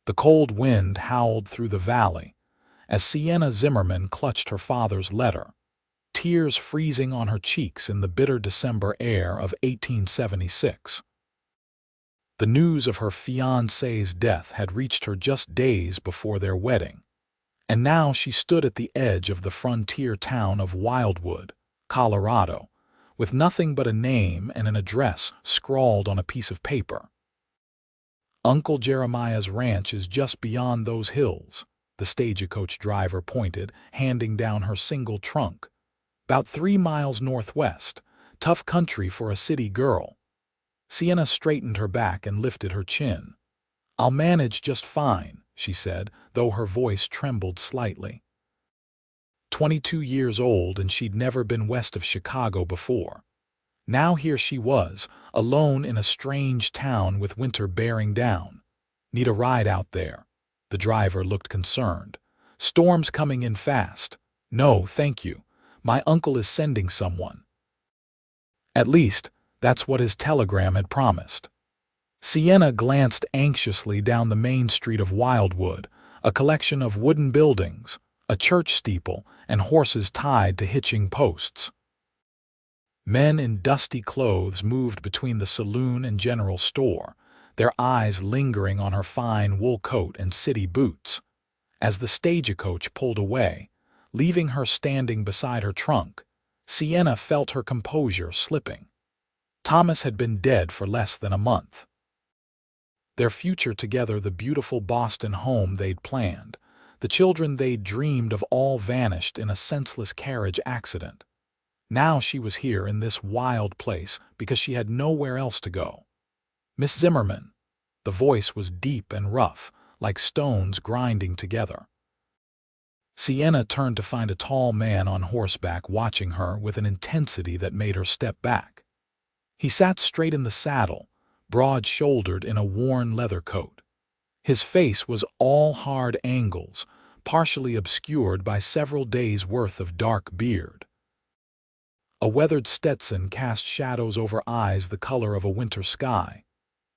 The cold wind howled through the valley as Sienna Zimmerman clutched her father's letter, tears freezing on her cheeks in the bitter December air of 1876. The news of her fiancé's death had reached her just days before their wedding, and now she stood at the edge of the frontier town of Wildwood, Colorado, with nothing but a name and an address scrawled on a piece of paper. "Uncle Jeremiah's ranch is just beyond those hills," the stagecoach driver pointed, handing down her single trunk. "About 3 miles northwest. Tough country for a city girl." Sienna straightened her back and lifted her chin. "I'll manage just fine," she said, though her voice trembled slightly. 22 years old, and she'd never been west of Chicago before. Now here she was, alone in a strange town with winter bearing down. "Need a ride out there?" The driver looked concerned. "Storm's coming in fast." "No, thank you. My uncle is sending someone." At least, that's what his telegram had promised. Sienna glanced anxiously down the main street of Wildwood, a collection of wooden buildings, a church steeple, and horses tied to hitching posts. Men in dusty clothes moved between the saloon and general store, their eyes lingering on her fine wool coat and city boots. As the stagecoach pulled away, leaving her standing beside her trunk, Sienna felt her composure slipping. Thomas had been dead for less than a month. Their future together, the beautiful Boston home they'd planned, the children they'd dreamed of, all vanished in a senseless carriage accident. Now she was here in this wild place because she had nowhere else to go. "Miss Zimmerman." The voice was deep and rough, like stones grinding together. Sienna turned to find a tall man on horseback watching her with an intensity that made her step back. He sat straight in the saddle, broad-shouldered in a worn leather coat. His face was all hard angles, partially obscured by several days' worth of dark beard. A weathered Stetson cast shadows over eyes the color of a winter sky.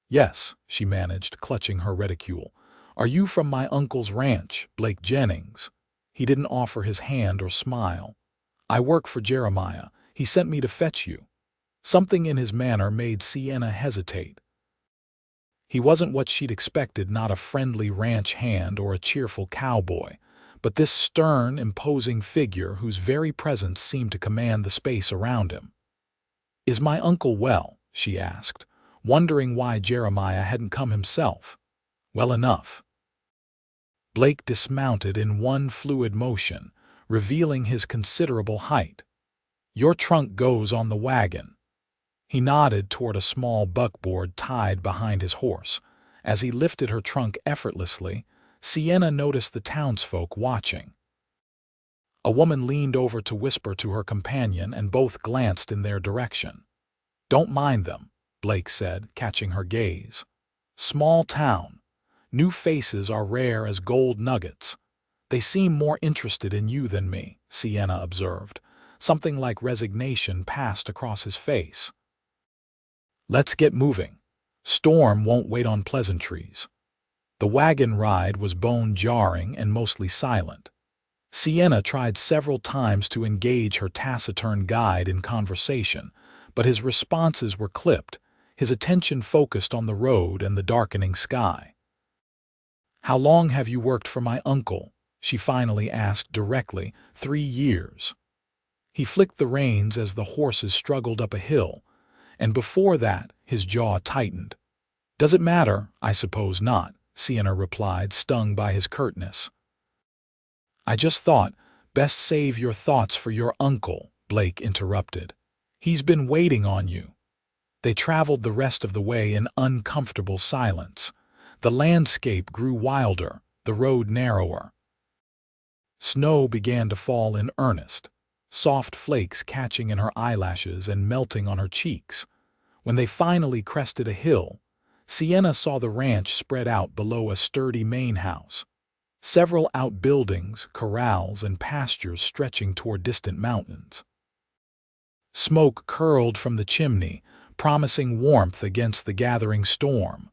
"Yes," she managed, clutching her reticule. "Are you from my uncle's ranch, Blake Jennings?" He didn't offer his hand or smile. "I work for Jeremiah. He sent me to fetch you." Something in his manner made Sienna hesitate. He wasn't what she'd expected, not a friendly ranch hand or a cheerful cowboy, but this stern, imposing figure whose very presence seemed to command the space around him. "Is my uncle well?" she asked, wondering why Jeremiah hadn't come himself. "Well enough." Blake dismounted in one fluid motion, revealing his considerable height. "Your trunk goes on the wagon." He nodded toward a small buckboard tied behind his horse. As he lifted her trunk effortlessly, Sienna noticed the townsfolk watching. A woman leaned over to whisper to her companion, and both glanced in their direction. "Don't mind them," Blake said, catching her gaze. "Small town. New faces are rare as gold nuggets." "They seem more interested in you than me," Sienna observed. Something like resignation passed across his face. "Let's get moving. Storm won't wait on pleasantries." The wagon ride was bone-jarring and mostly silent. Sienna tried several times to engage her taciturn guide in conversation, but his responses were clipped, his attention focused on the road and the darkening sky. "How long have you worked for my uncle?" she finally asked directly. "3 years." He flicked the reins as the horses struggled up a hill, and before that his jaw tightened. "Does it matter?" "I suppose not," Sienna replied, stung by his curtness. "I just thought, best save your thoughts for your uncle," Blake interrupted. "He's been waiting on you." They traveled the rest of the way in uncomfortable silence. The landscape grew wilder, the road narrower. Snow began to fall in earnest, soft flakes catching in her eyelashes and melting on her cheeks. When they finally crested a hill, Sienna saw the ranch spread out below a sturdy main house. Several outbuildings, corrals, and pastures stretching toward distant mountains. Smoke curled from the chimney, promising warmth against the gathering storm.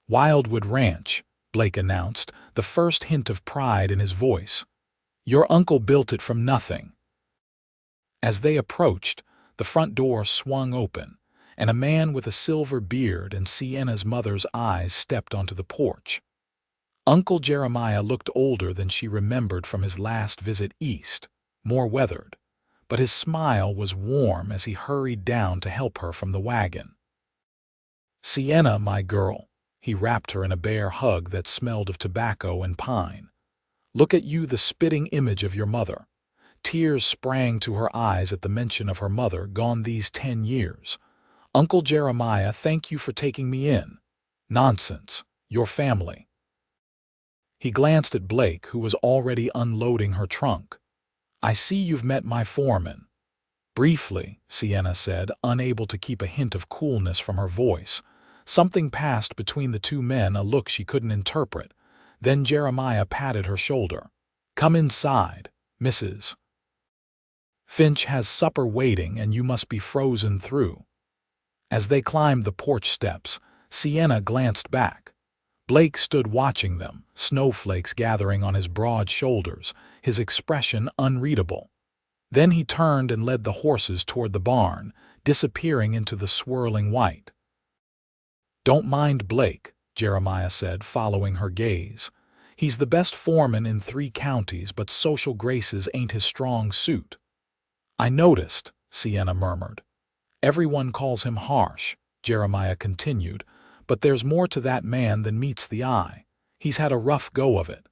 "Wildwood Ranch," Blake announced, the first hint of pride in his voice. "Your uncle built it from nothing." As they approached, the front door swung open, and a man with a silver beard and Sienna's mother's eyes stepped onto the porch. Uncle Jeremiah looked older than she remembered from his last visit east, more weathered, but his smile was warm as he hurried down to help her from the wagon. "Sienna, my girl," he wrapped her in a bear hug that smelled of tobacco and pine. "Look at you, the spitting image of your mother." Tears sprang to her eyes at the mention of her mother, gone these 10 years. "Uncle Jeremiah, thank you for taking me in." "Nonsense. Your family." He glanced at Blake, who was already unloading her trunk. "I see you've met my foreman." "Briefly," Sienna said, unable to keep a hint of coolness from her voice. Something passed between the two men, a look she couldn't interpret. Then Jeremiah patted her shoulder. "Come inside, Mrs. Finch has supper waiting and you must be frozen through." As they climbed the porch steps, Sienna glanced back. Blake stood watching them, snowflakes gathering on his broad shoulders, his expression unreadable. Then he turned and led the horses toward the barn, disappearing into the swirling white. "Don't mind Blake," Jeremiah said, following her gaze. "He's the best foreman in 3 counties, but social graces ain't his strong suit." "I noticed," Sienna murmured. "Everyone calls him harsh," Jeremiah continued, "but there's more to that man than meets the eye. He's had a rough go of it."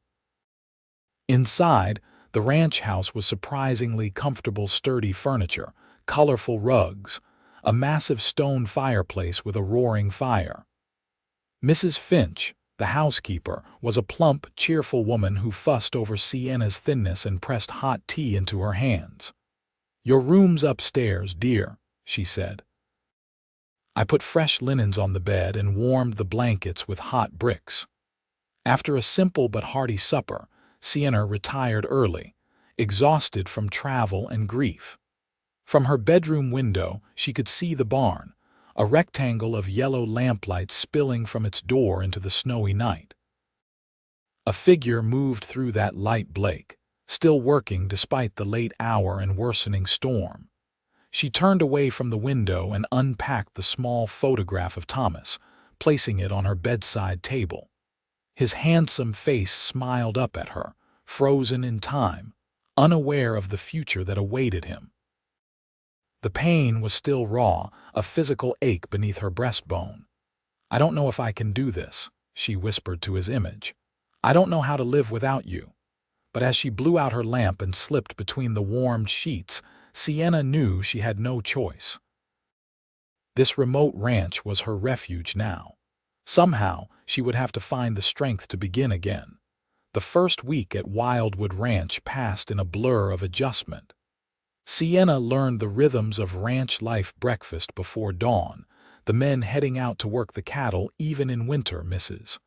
Inside, the ranch house was surprisingly comfortable, sturdy furniture, colorful rugs, a massive stone fireplace with a roaring fire. Mrs. Finch, the housekeeper, was a plump, cheerful woman who fussed over Sienna's thinness and pressed hot tea into her hands. "Your room's upstairs, dear," she said. "I put fresh linens on the bed and warmed the blankets with hot bricks." After a simple but hearty supper, Sienna retired early, exhausted from travel and grief. From her bedroom window, she could see the barn, a rectangle of yellow lamplight spilling from its door into the snowy night. A figure moved through that light. Blake, still working despite the late hour and worsening storm. She turned away from the window and unpacked the small photograph of Thomas, placing it on her bedside table. His handsome face smiled up at her, frozen in time, unaware of the future that awaited him. The pain was still raw, a physical ache beneath her breastbone. "I don't know if I can do this," she whispered to his image. "I don't know how to live without you." But as she blew out her lamp and slipped between the warmed sheets, Sienna knew she had no choice. This remote ranch was her refuge now. Somehow, she would have to find the strength to begin again. The first week at Wildwood Ranch passed in a blur of adjustment. Sienna learned the rhythms of ranch life: breakfast before dawn, the men heading out to work the cattle even in winter, Mrs.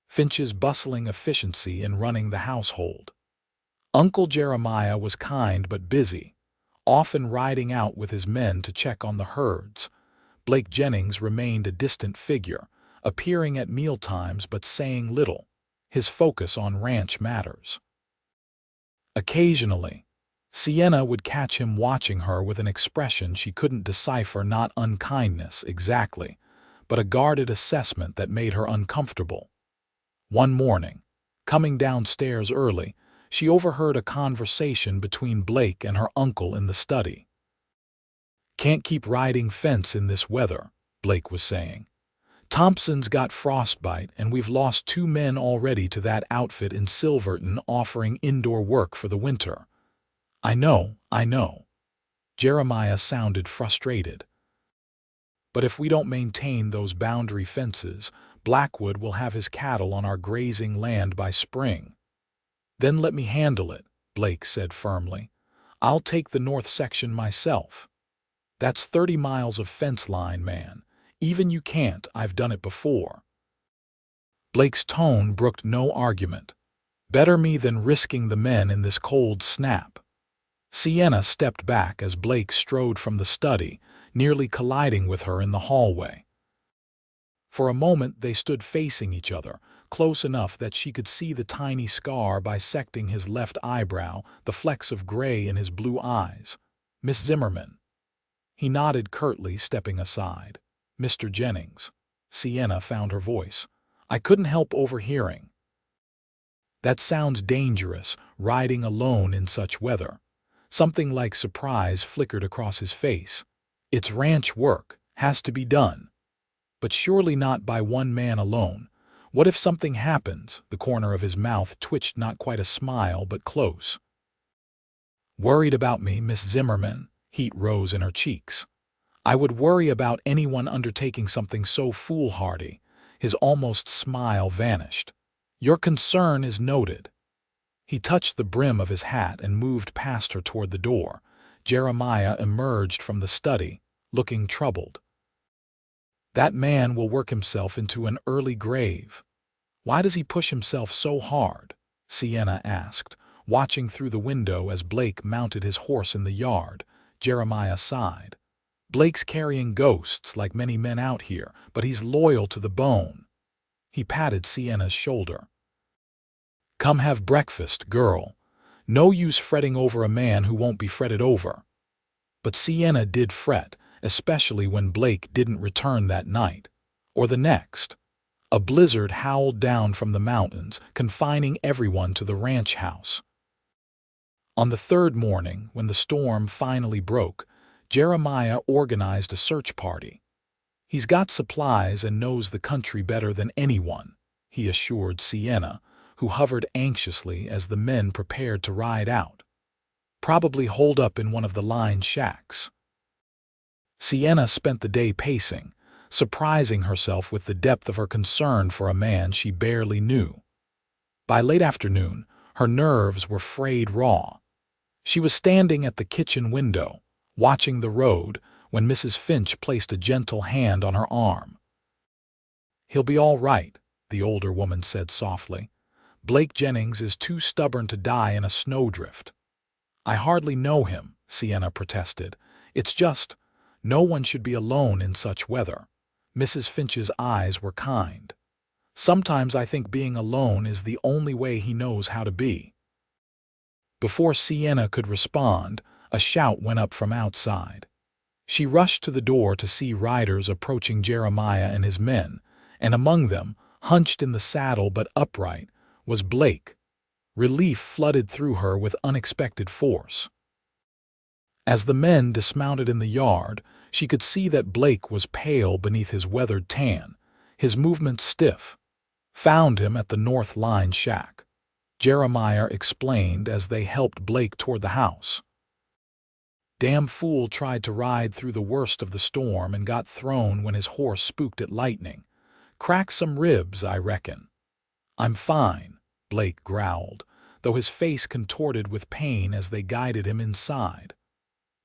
Finch's bustling efficiency in running the household. Uncle Jeremiah was kind but busy, often riding out with his men to check on the herds. Blake Jennings remained a distant figure, appearing at mealtimes but saying little, his focus on ranch matters. Occasionally, Sienna would catch him watching her with an expression she couldn't decipher, not unkindness exactly, but a guarded assessment that made her uncomfortable. One morning, coming downstairs early, she overheard a conversation between Blake and her uncle in the study. "Can't keep riding fence in this weather," Blake was saying. "Thompson's got frostbite and we've lost 2 men already to that outfit in Silverton offering indoor work for the winter." I know." Jeremiah sounded frustrated. "But if we don't maintain those boundary fences, Blackwood will have his cattle on our grazing land by spring." "Then let me handle it," Blake said firmly. "I'll take the north section myself. That's 30 miles of fence line, man. Even you can't, I've done it before." Blake's tone brooked no argument. "Better me than risking the men in this cold snap." Sienna stepped back as Blake strode from the study, nearly colliding with her in the hallway. For a moment they stood facing each other, close enough that she could see the tiny scar bisecting his left eyebrow, the flecks of gray in his blue eyes. "Miss Zimmerman." He nodded curtly, stepping aside. "Mr. Jennings." Sienna found her voice. "I couldn't help overhearing." "That sounds dangerous, riding alone in such weather." Something like surprise flickered across his face. "It's ranch work, has to be done. But surely not by one man alone. What if something happens?" The corner of his mouth twitched, not quite a smile, but close. "Worried about me, Miss Zimmerman?" Heat rose in her cheeks. "I would worry about anyone undertaking something so foolhardy." His almost smile vanished. "Your concern is noted." He touched the brim of his hat and moved past her toward the door. Jeremiah emerged from the study, looking troubled. "That man will work himself into an early grave." "Why does he push himself so hard?" Sienna asked, watching through the window as Blake mounted his horse in the yard. Jeremiah sighed. "Blake's carrying ghosts like many men out here, but he's loyal to the bone." He patted Sienna's shoulder. "Come have breakfast, girl. No use fretting over a man who won't be fretted over." But Sienna did fret, especially when Blake didn't return that night, or the next. A blizzard howled down from the mountains, confining everyone to the ranch house. On the third morning, when the storm finally broke, Jeremiah organized a search party. "He's got supplies and knows the country better than anyone," he assured Sienna, who hovered anxiously as the men prepared to ride out. "Probably holed up in one of the line shacks." Sienna spent the day pacing, surprising herself with the depth of her concern for a man she barely knew. By late afternoon, her nerves were frayed raw. She was standing at the kitchen window, watching the road, when Mrs. Finch placed a gentle hand on her arm. "He'll be all right," the older woman said softly. "Blake Jennings is too stubborn to die in a snowdrift." "I hardly know him," Sienna protested. "It's just, no one should be alone in such weather." Mrs. Finch's eyes were kind. "Sometimes I think being alone is the only way he knows how to be." Before Sienna could respond, a shout went up from outside. She rushed to the door to see riders approaching Jeremiah and his men, and among them, hunched in the saddle but upright, was Blake. Relief flooded through her with unexpected force. As the men dismounted in the yard, she could see that Blake was pale beneath his weathered tan, his movements stiff. "Found him at the North Line shack," Jeremiah explained as they helped Blake toward the house. "Damn fool tried to ride through the worst of the storm and got thrown when his horse spooked at lightning. Cracked some ribs, I reckon." "I'm fine," Blake growled, though his face contorted with pain as they guided him inside.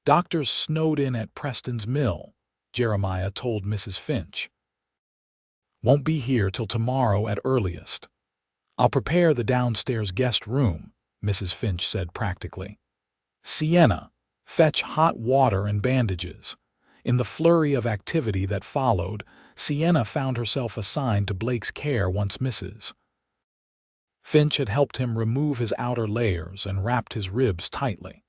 "Doctors snowed in at Preston's mill," Jeremiah told Mrs. Finch. "Won't be here till tomorrow at earliest." "I'll prepare the downstairs guest room," Mrs. Finch said practically. "Sienna, fetch hot water and bandages." In the flurry of activity that followed, Sienna found herself assigned to Blake's care once Mrs. Finch had helped him remove his outer layers and wrapped his ribs tightly.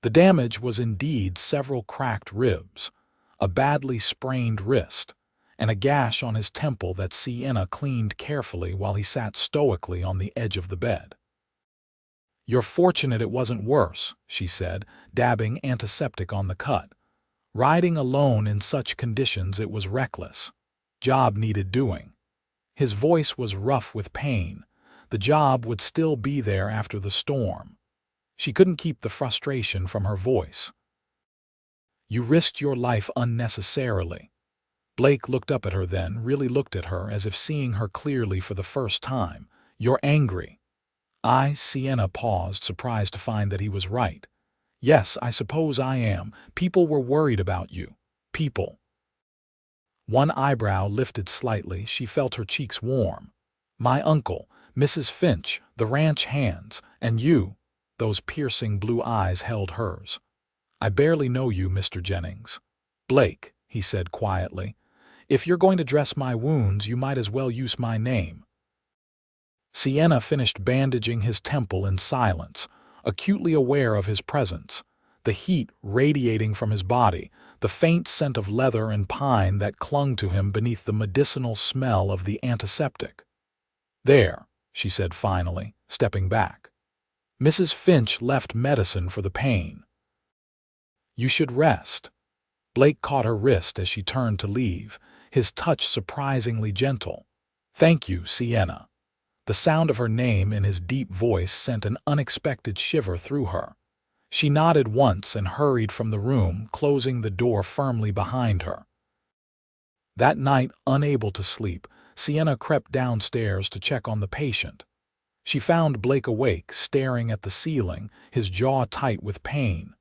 The damage was indeed several cracked ribs, a badly sprained wrist, and a gash on his temple that Sienna cleaned carefully while he sat stoically on the edge of the bed. "You're fortunate it wasn't worse," she said, dabbing antiseptic on the cut. "Riding alone in such conditions, it was reckless. Job needed doing." His voice was rough with pain. The job would still be there after the storm. She couldn't keep the frustration from her voice. "You risked your life unnecessarily." Blake looked up at her then, really looked at her as if seeing her clearly for the first time. "You're angry." Sienna paused, surprised to find that he was right. "Yes, I suppose I am. People were worried about you." "People." One eyebrow lifted slightly, she felt her cheeks warm. "My uncle, Mrs. Finch, the ranch hands, and you." Those piercing blue eyes held hers. "I barely know you, Mr. Jennings." "Blake," he said quietly. "If you're going to dress my wounds, you might as well use my name." Sienna finished bandaging his temple in silence, acutely aware of his presence, the heat radiating from his body, the faint scent of leather and pine that clung to him beneath the medicinal smell of the antiseptic. "There," she said finally, stepping back. "Mrs. Finch left medicine for the pain. You should rest." Blake caught her wrist as she turned to leave, his touch surprisingly gentle. "Thank you, Sienna." The sound of her name in his deep voice sent an unexpected shiver through her. She nodded once and hurried from the room, closing the door firmly behind her. That night, unable to sleep, Sienna crept downstairs to check on the patient. She found Blake awake, staring at the ceiling, his jaw tight with pain.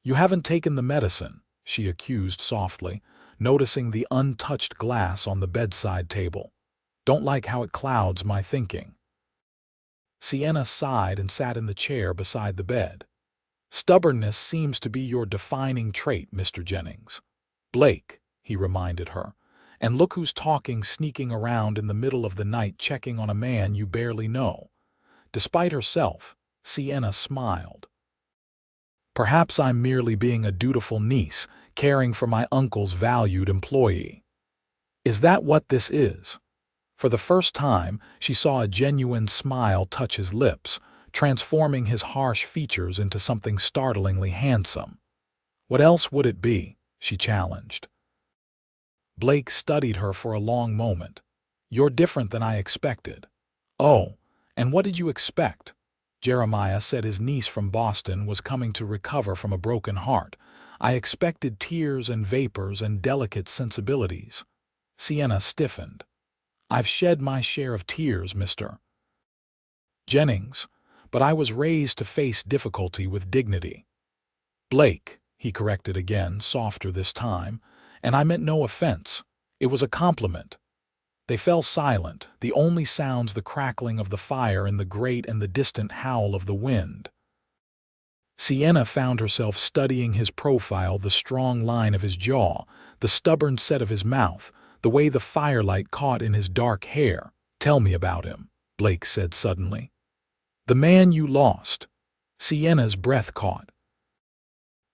"You haven't taken the medicine," she accused softly, noticing the untouched glass on the bedside table. "Don't like how it clouds my thinking." Sienna sighed and sat in the chair beside the bed. "Stubbornness seems to be your defining trait, Mr. Jennings." "Blake," he reminded her. "And look who's talking, sneaking around in the middle of the night checking on a man you barely know." Despite herself, Sienna smiled. "Perhaps I'm merely being a dutiful niece, caring for my uncle's valued employee." "Is that what this is?" For the first time, she saw a genuine smile touch his lips, transforming his harsh features into something startlingly handsome. "What else would it be?" she challenged. Blake studied her for a long moment. "You're different than I expected." "Oh, and what did you expect?" Jeremiah said his niece from Boston was coming to recover from a broken heart. "I expected tears and vapors and delicate sensibilities." Sienna stiffened. "I've shed my share of tears, Mr. Jennings, but I was raised to face difficulty with dignity." "Blake," he corrected again, softer this time, "and I meant no offense. It was a compliment." They fell silent, the only sounds the crackling of the fire in the grate and the distant howl of the wind. Sienna found herself studying his profile, the strong line of his jaw, the stubborn set of his mouth, the way the firelight caught in his dark hair. "Tell me about him," Blake said suddenly. "The man you lost." Sienna's breath caught.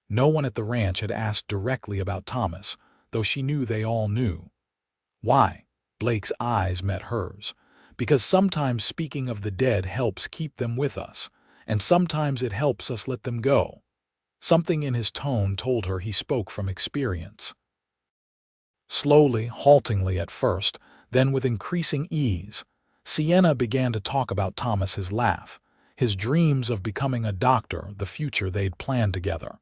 No one at the ranch had asked directly about Thomas, though she knew they all knew. "Why?" Blake's eyes met hers. "Because sometimes speaking of the dead helps keep them with us, and sometimes it helps us let them go." Something in his tone told her he spoke from experience. Slowly, haltingly at first, then with increasing ease, Sienna began to talk about Thomas's laugh, his dreams of becoming a doctor, the future they'd planned together.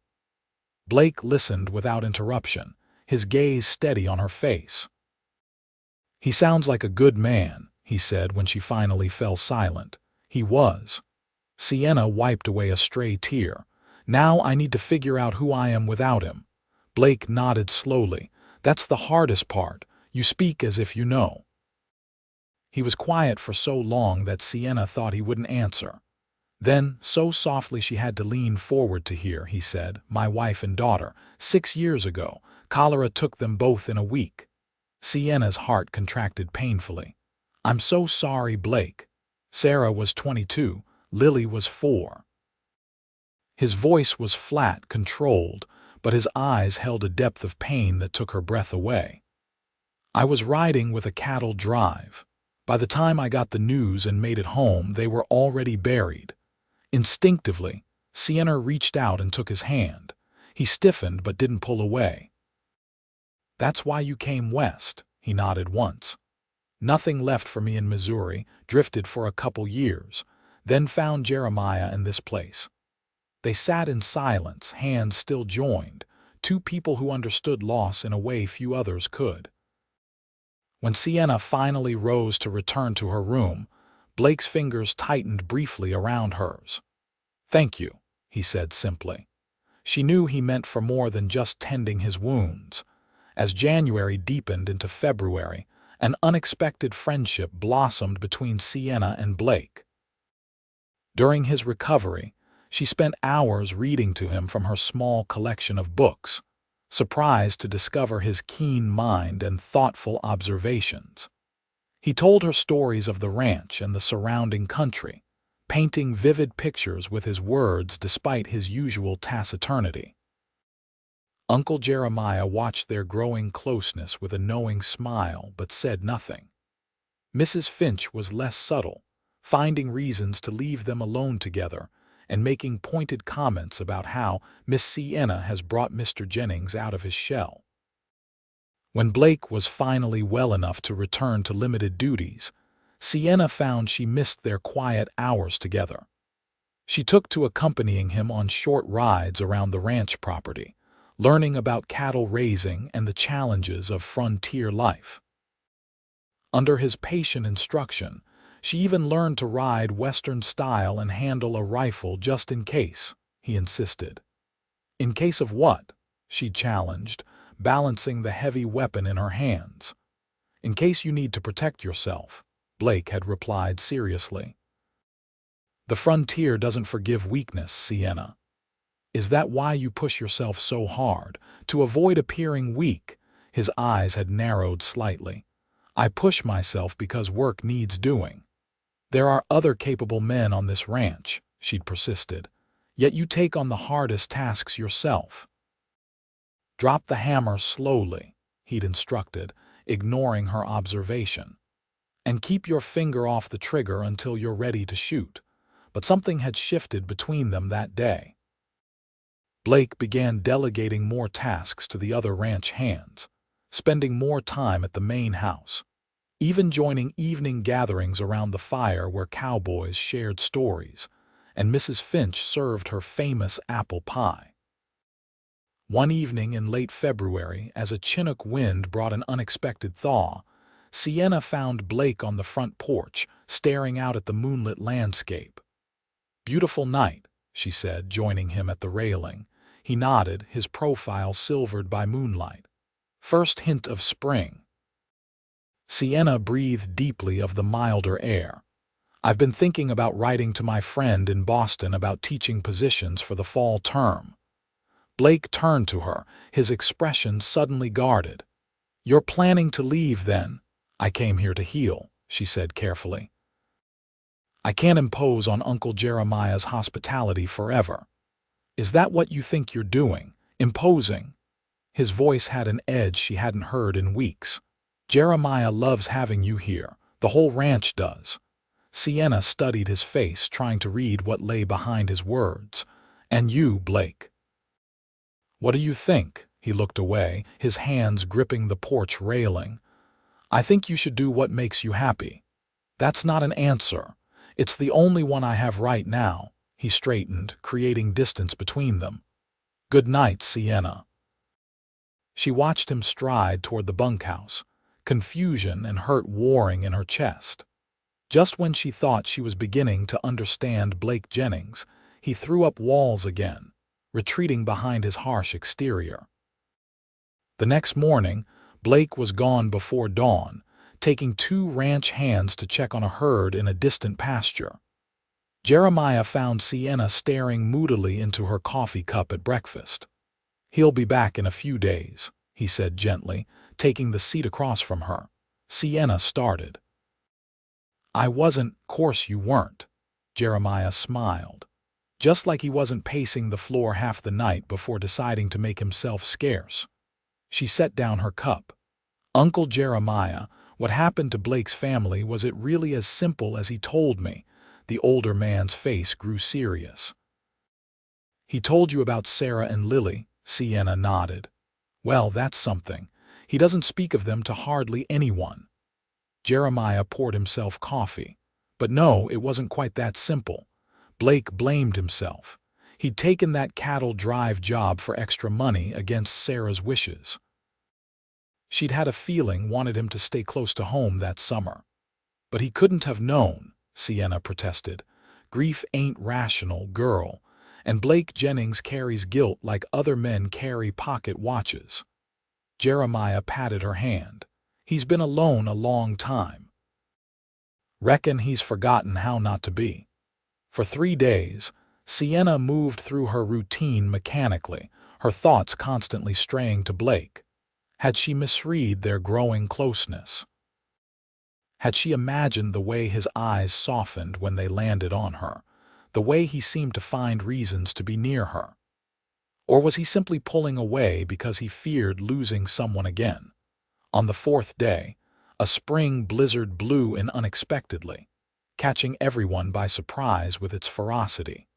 Blake listened without interruption, his gaze steady on her face. "He sounds like a good man," he said when she finally fell silent. "He was." Sienna wiped away a stray tear. "Now I need to figure out who I am without him." Blake nodded slowly. "That's the hardest part. You speak as if you know." He was quiet for so long that Sienna thought he wouldn't answer. Then, so softly she had to lean forward to hear, he said, "My wife and daughter, 6 years ago, cholera took them both in a week." Sienna's heart contracted painfully. "I'm so sorry, Blake." Sarah was 22, Lily was 4. His voice was flat, controlled, but his eyes held a depth of pain that took her breath away. "I was riding with a cattle drive. By the time I got the news and made it home, they were already buried." Instinctively, Sienna reached out and took his hand. He stiffened but didn't pull away. "That's why you came west," he nodded once. "Nothing left for me in Missouri, drifted for a couple years, then found Jeremiah in this place." They sat in silence, hands still joined, two people who understood loss in a way few others could. When Sienna finally rose to return to her room, Blake's fingers tightened briefly around hers. "Thank you," he said simply. She knew he meant for more than just tending his wounds. As January deepened into February, an unexpected friendship blossomed between Sienna and Blake. During his recovery, she spent hours reading to him from her small collection of books, surprised to discover his keen mind and thoughtful observations. He told her stories of the ranch and the surrounding country, painting vivid pictures with his words despite his usual taciturnity. Uncle Jeremiah watched their growing closeness with a knowing smile but said nothing. Mrs. Finch was less subtle, finding reasons to leave them alone together and making pointed comments about how Miss Sienna has brought Mr. Jennings out of his shell. When Blake was finally well enough to return to limited duties, Sienna found she missed their quiet hours together. She took to accompanying him on short rides around the ranch property, learning about cattle raising and the challenges of frontier life. Under his patient instruction, she even learned to ride Western style and handle a rifle just in case, he insisted. In case of what? She challenged, balancing the heavy weapon in her hands. In case you need to protect yourself, Blake had replied seriously. The frontier doesn't forgive weakness, Sienna. Is that why you push yourself so hard, to avoid appearing weak? His eyes had narrowed slightly. I push myself because work needs doing. There are other capable men on this ranch, she'd persisted, yet you take on the hardest tasks yourself. Drop the hammer slowly, he'd instructed, ignoring her observation. And keep your finger off the trigger until you're ready to shoot. But something had shifted between them that day. Blake began delegating more tasks to the other ranch hands, spending more time at the main house, even joining evening gatherings around the fire where cowboys shared stories, and Mrs. Finch served her famous apple pie. One evening in late February, as a Chinook wind brought an unexpected thaw, Sienna found Blake on the front porch, staring out at the moonlit landscape. "Beautiful night," she said, joining him at the railing. He nodded, his profile silvered by moonlight. "First hint of spring." Sienna breathed deeply of the milder air. "I've been thinking about writing to my friend in Boston about teaching positions for the fall term." Blake turned to her, his expression suddenly guarded. "You're planning to leave, then?" "I came here to heal," she said carefully. "I can't impose on Uncle Jeremiah's hospitality forever." "Is that what you think you're doing? Imposing?" His voice had an edge she hadn't heard in weeks. "Jeremiah loves having you here. The whole ranch does." Sienna studied his face, trying to read what lay behind his words. "And you, Blake?" "What do you think?" He looked away, his hands gripping the porch railing. "I think you should do what makes you happy." "That's not an answer. It's the only one I have right now." He straightened, creating distance between them. "Good night, Sienna." She watched him stride toward the bunkhouse, confusion and hurt warring in her chest. Just when she thought she was beginning to understand Blake Jennings, he threw up walls again, retreating behind his harsh exterior. The next morning, Blake was gone before dawn, taking 2 ranch hands to check on a herd in a distant pasture. Jeremiah found Sienna staring moodily into her coffee cup at breakfast. "He'll be back in a few days," he said gently, taking the seat across from her. Sienna started. "I wasn't, course you weren't." Jeremiah smiled, just like he wasn't pacing the floor half the night before deciding to make himself scarce. She set down her cup. "Uncle Jeremiah, what happened to Blake's family, was it really as simple as he told me?" The older man's face grew serious. "He told you about Sarah and Lily?" Sienna nodded. "Well, that's something. He doesn't speak of them to hardly anyone." Jeremiah poured himself coffee. But no, it wasn't quite that simple. Blake blamed himself. He'd taken that cattle drive job for extra money against Sarah's wishes. She'd had a feeling wanted him to stay close to home that summer. "But he couldn't have known," Sienna protested. "Grief ain't rational, girl, and Blake Jennings carries guilt like other men carry pocket watches." Jeremiah patted her hand. "He's been alone a long time. Reckon he's forgotten how not to be." For 3 days, Sienna moved through her routine mechanically, her thoughts constantly straying to Blake. Had she misread their growing closeness? Had she imagined the way his eyes softened when they landed on her, the way he seemed to find reasons to be near her? Or was he simply pulling away because he feared losing someone again? On the fourth day, a spring blizzard blew in unexpectedly, catching everyone by surprise with its ferocity.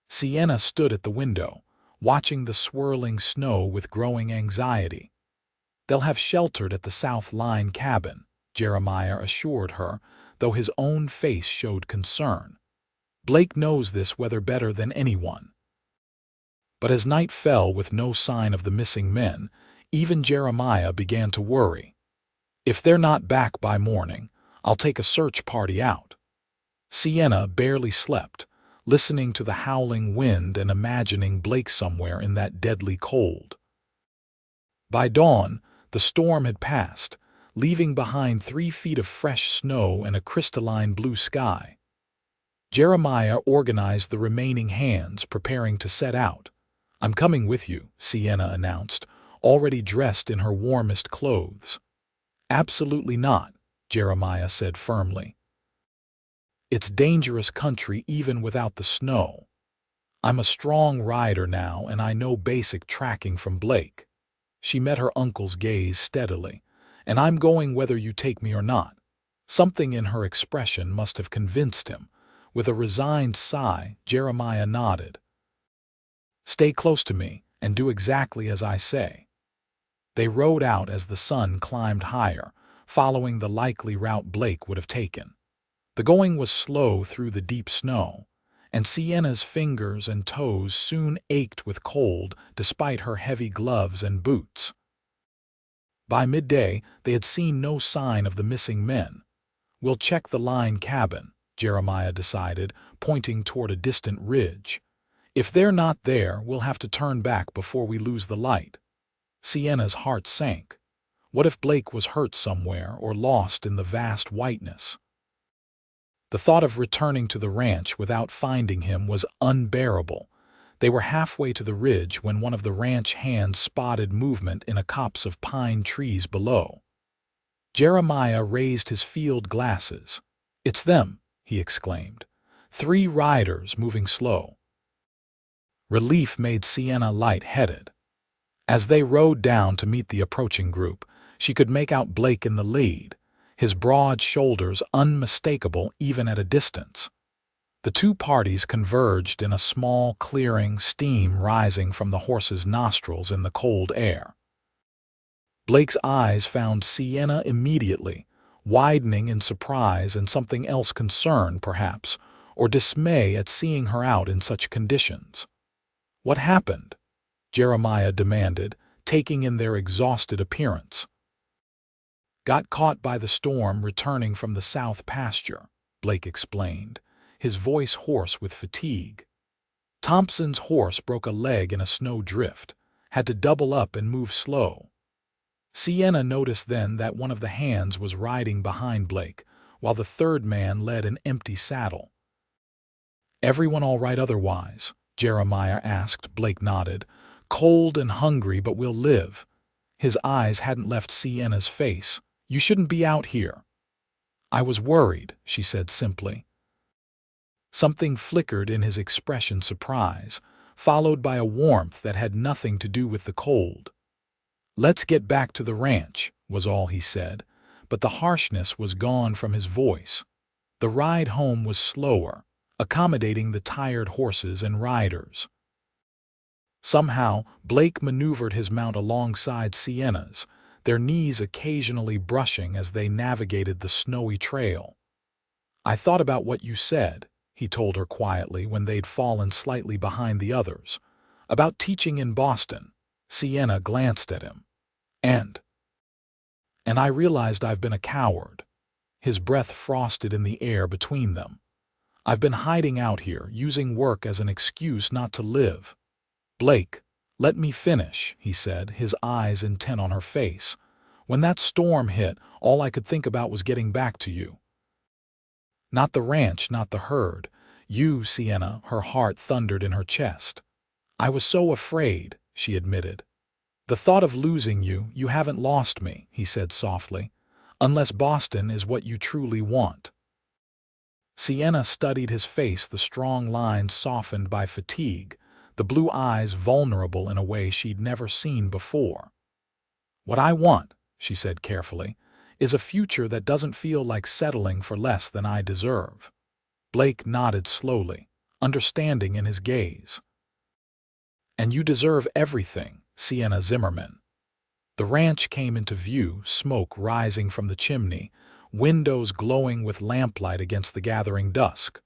Sienna stood at the window, watching the swirling snow with growing anxiety. "They'll have sheltered at the South Line cabin," Jeremiah assured her, though his own face showed concern. "Blake knows this weather better than anyone." But as night fell with no sign of the missing men, even Jeremiah began to worry. "If they're not back by morning, I'll take a search party out." Sienna barely slept, listening to the howling wind and imagining Blake somewhere in that deadly cold. By dawn, the storm had passed, leaving behind 3 feet of fresh snow and a crystalline blue sky. Jeremiah organized the remaining hands, preparing to set out. "I'm coming with you," Sienna announced, already dressed in her warmest clothes. "Absolutely not," Jeremiah said firmly. "It's dangerous country even without the snow. I'm a strong rider now, and I know basic tracking from Blake." She met her uncle's gaze steadily. "And I'm going whether you take me or not." Something in her expression must have convinced him. With a resigned sigh, Jeremiah nodded. "Stay close to me and do exactly as I say." They rode out as the sun climbed higher, following the likely route Blake would have taken. The going was slow through the deep snow, and Sienna's fingers and toes soon ached with cold despite her heavy gloves and boots. By midday, they had seen no sign of the missing men. "We'll check the line cabin," Jeremiah decided, pointing toward a distant ridge. "If they're not there, we'll have to turn back before we lose the light." Sienna's heart sank. What if Blake was hurt somewhere or lost in the vast whiteness? The thought of returning to the ranch without finding him was unbearable. They were halfway to the ridge when one of the ranch hands spotted movement in a copse of pine trees below. Jeremiah raised his field glasses. "It's them," he exclaimed. 3 riders moving slow. Relief made Sienna light-headed. As they rode down to meet the approaching group, she could make out Blake in the lead, his broad shoulders unmistakable even at a distance. The 2 parties converged in a small clearing, steam rising from the horses' nostrils in the cold air. Blake's eyes found Sienna immediately, widening in surprise and something else, concern perhaps, or dismay at seeing her out in such conditions. "What happened?" Jeremiah demanded, taking in their exhausted appearance. "Got caught by the storm returning from the south pasture," Blake explained, his voice hoarse with fatigue. "Thompson's horse broke a leg in a snow drift, had to double up and move slow." Sienna noticed then that one of the hands was riding behind Blake, while the third man led an empty saddle. "Everyone all right otherwise?" Jeremiah asked. Blake nodded. "Cold and hungry, but we'll live." His eyes hadn't left Sienna's face. "You shouldn't be out here." "I was worried," she said simply. Something flickered in his expression, surprise, followed by a warmth that had nothing to do with the cold. "Let's get back to the ranch," was all he said, but the harshness was gone from his voice. The ride home was slower, accommodating the tired horses and riders. Somehow, Blake maneuvered his mount alongside Sienna's, their knees occasionally brushing as they navigated the snowy trail. "I thought about what you said," he told her quietly when they'd fallen slightly behind the others. "About teaching in Boston." Sienna glanced at him. And I realized I've been a coward." His breath frosted in the air between them. "I've been hiding out here, using work as an excuse not to live." "Blake, let me finish," he said, his eyes intent on her face. "When that storm hit, all I could think about was getting back to you. Not the ranch, not the herd. You, Sienna," her heart thundered in her chest. "I was so afraid," she admitted. "The thought of losing you, you haven't lost me," he said softly. unless Boston is what you truly want. Sienna studied his face, the strong lines softened by fatigue, the blue eyes vulnerable in a way she'd never seen before. "What I want," she said carefully, "is a future that doesn't feel like settling for less than I deserve." Blake nodded slowly, understanding in his gaze. "And you deserve everything, Sienna Zimmerman." The ranch came into view, smoke rising from the chimney, windows glowing with lamplight against the gathering dusk.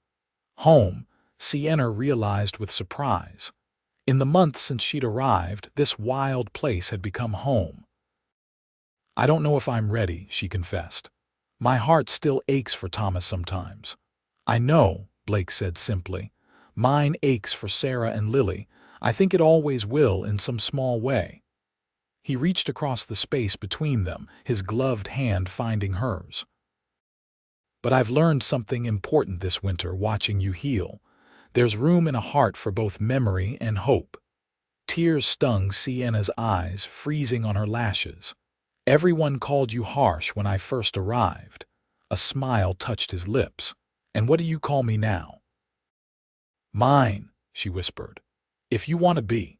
Home, Sienna realized with surprise. In the months since she'd arrived, this wild place had become home. "I don't know if I'm ready," she confessed. "My heart still aches for Thomas sometimes." "I know," Blake said simply. "Mine aches for Sarah and Lily. I think it always will in some small way." He reached across the space between them, his gloved hand finding hers. "But I've learned something important this winter watching you heal. There's room in a heart for both memory and hope." Tears stung Sienna's eyes, freezing on her lashes. "Everyone called you harsh when I first arrived." A smile touched his lips. "And what do you call me now?" "Mine," she whispered. "If you want to be."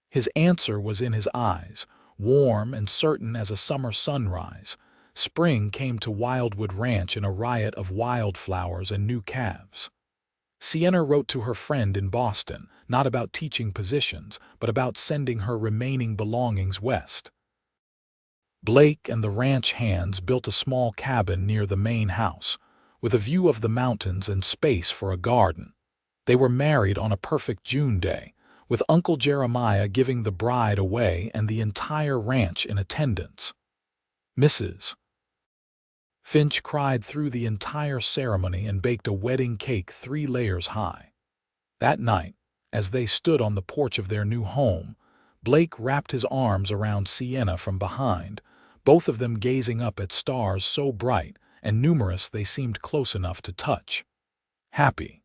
His answer was in his eyes, warm and certain as a summer sunrise. Spring came to Wildwood Ranch in a riot of wildflowers and new calves. Sienna wrote to her friend in Boston, not about teaching positions, but about sending her remaining belongings west. Blake and the ranch hands built a small cabin near the main house, with a view of the mountains and space for a garden. They were married on a perfect June day, with Uncle Jeremiah giving the bride away and the entire ranch in attendance. Mrs. Finch cried through the entire ceremony and baked a wedding cake 3 layers high. That night, as they stood on the porch of their new home, Blake wrapped his arms around Sienna from behind, both of them gazing up at stars so bright and numerous they seemed close enough to touch. "Happy,"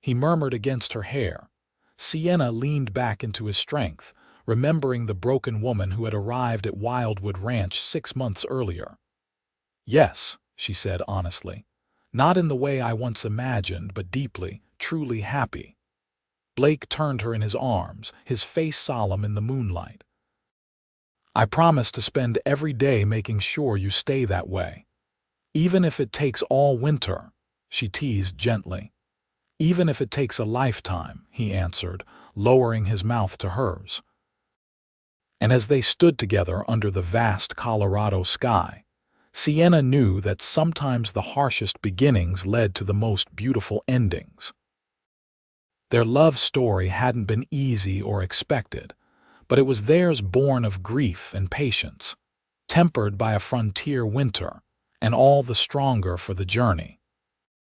he murmured against her hair. Sienna leaned back into his strength, remembering the broken woman who had arrived at Wildwood Ranch 6 months earlier. "Yes," she said honestly. "Not in the way I once imagined, but deeply, truly happy." Blake turned her in his arms, his face solemn in the moonlight. "I promise to spend every day making sure you stay that way. Even if it takes all winter," she teased gently. "Even if it takes a lifetime," he answered, lowering his mouth to hers. And as they stood together under the vast Colorado sky, Sienna knew that sometimes the harshest beginnings led to the most beautiful endings. Their love story hadn't been easy or expected, but it was theirs born of grief and patience, tempered by a frontier winter, and all the stronger for the journey.